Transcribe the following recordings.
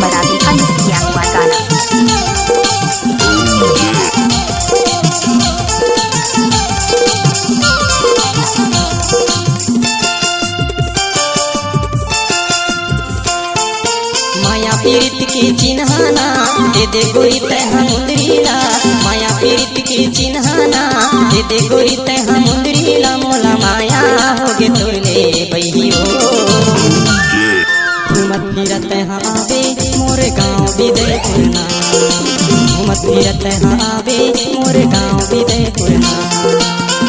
मरावी का लिख किया हुआ गाना। माया पीड़ित के चिन्हाना दे दे गोरी तैहा मुंदरीला, माया पीड़ित के चिन्हाना दे दे गोरी तैहा मुंदरीला, मोला माया होगे तोरले बही हो। घूमत फिरत हाँ आवे मोर गाँव विदयपुरना, घूमत फिरत हाँ आवे मोर गाँव विदयपुरना।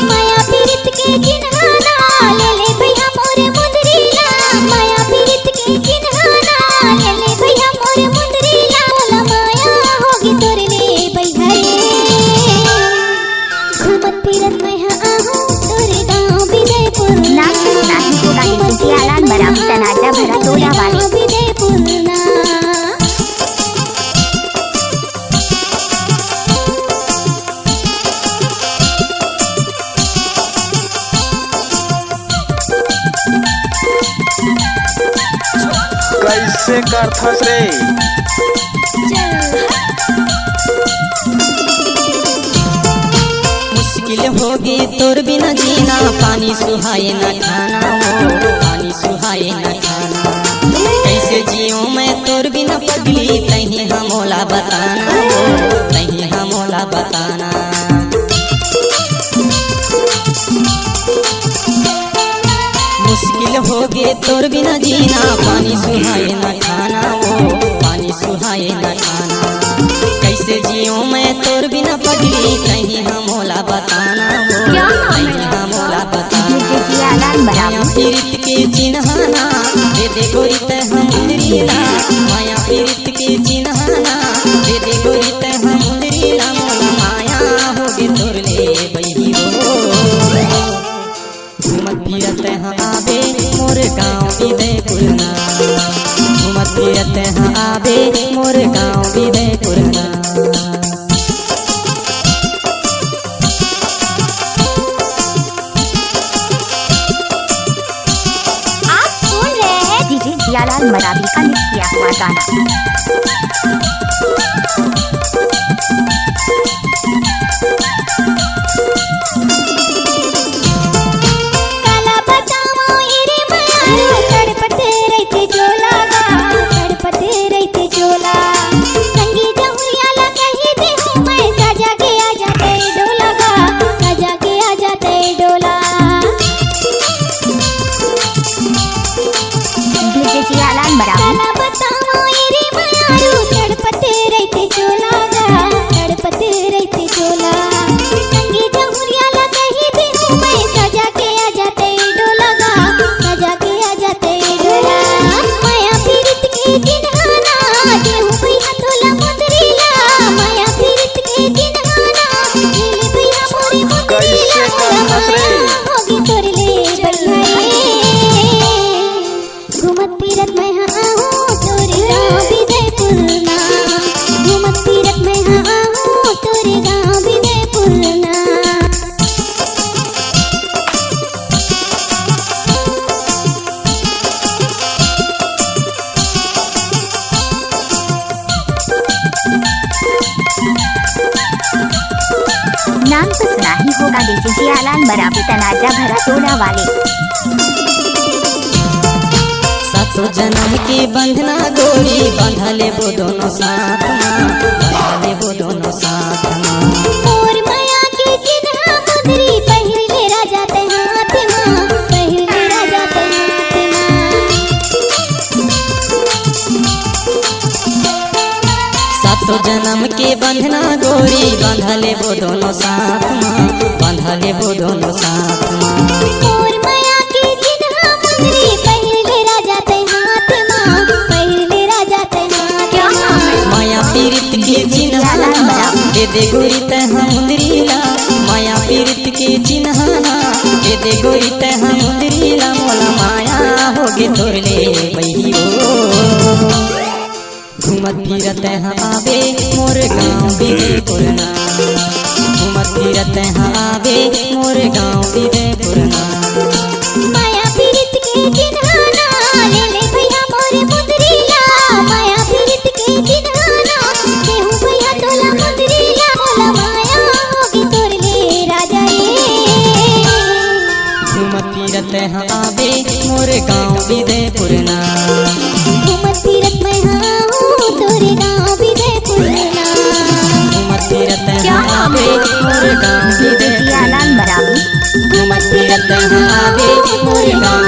माया पीड़ित के चिन्हाना ले ले भैया मोर मुंदरीला, माया पीड़ित के चिन्हाना ले ले भैया मोर मुंदरीला, मोला माया होगी तोरले भैया रे। घूमत फिरत मैं आहूँ तोरे गाँव विदयपुर, नाच नहीं होगा लेकिन सियालाल मरावी तनाजा भरा टोला वाले। विदयपुरना। कैसे करथस रे? मुश्किल होगी तोर बिना जीना, पानी सुहाए न खाना हो, पानी सुहाए न खाना। कैसे जियो मैं तोर बिना पगली, तही हमोला बताना हो, तही हमोला बताना। मुश्किल होगे तोर बिना जीना, पानी सुहाए न खाना हो, पानी सुहाए न खाना। कैसे जियो मैं तोर बिना पगली, कहीं हमोला बताना हो, कहीं हमोला बताना। सियालाल माया मरावी पीड़ित के चिन्हाना दे दे गोरी तैहा मुंदरीला, माया पीड़ित के चिन्हाना दे दे गोरी तैहा मुंदरीला, मोला माया होगे तोरले बही हो। घूमत फिरत हाँ आवे मोर गाँव विदयपुरना, घूमत फिरत हाँ आवे मोर गाँव विदयपुरना। आप सुन रहे हैं डीजे सियालाल मरावी का लिख किया हुआ गाना। काला बतामो इरे मारो, तड़पत रहते जोला गा, तड़पत रहते जोला। संगी जहुरियाला कही दे हूँ मैं, सजा के आ जाते डोला गा, सजा के आ जाते डोला। डीजे सियालाल मरावी काला बतामो इरे मारो, तड़पत रहते जोला गा, तड़पत रहते जोला। संगी जहुरियाला कही दे हूँ मैं, सजा के आ जाते डोला गा, सजा के आ जाते डोला। माया पीड़ित के चिन्हाना दे हूँ भैया तोला मुंदरीला, माया पीड़ित के चिन्हाना ले ले भैया मोरे मुंदरीला, मोला माया होगी तोरले भैया रे। घूमत फिरत मैं आहूँ तोरे गाँव विदयपुरना, घूमत फिरत मैं आहूँ तोरे गाँव विदयपुरना। नाम तो सुना ही होगा डीजे सियालाल मरावी तनाजा भरा टोला वाले। सातो जन्म के बंधना गोरी, बंधले वो दोनों साथ माँ, बंधले वो दोनों साथ माँ। मोर माया के चिन्हा मुंदरी, पहिरले राजा ते हाथ माँ, पहिरले राजा ते हाथ माँ। सातो जन्म के बंधना गोरी, बंधले वो दोनों साथ माँ, बंधले वो दोनों साथ माँ। मोर माया के चिन्हा मुंदरी, पहिरले राजा ते हाथ माँ, पहिरले राजा ते हाथ माँ। माया पीड़ित के चिन्हाना दे दे गोरी तैहा मुंदरीला, माया पीड़ित के चिन्हाना दे दे गोरी तैहा मुंदरीला, मोला माया होगे तोरले बही हो। घूमत फिरत हाँ आवे मोर गाँव विदयपुरना, घूमत फिरत हाँ आवे मोर गाँव विदयपुरना। माया पीड़ित के चिन्हाना ले ले भैया मोरे मुंदरीला, माया पीड़ित आवे मोर गाँव विजयपुर ना। घूमत फिरत मैं हूँ तोरे गाँव विजयपुर ना। घूमत फिरत आवे मोर गाँव विजयपुर जियालाल बराबी घूमत फिरत आवे मोर गाँव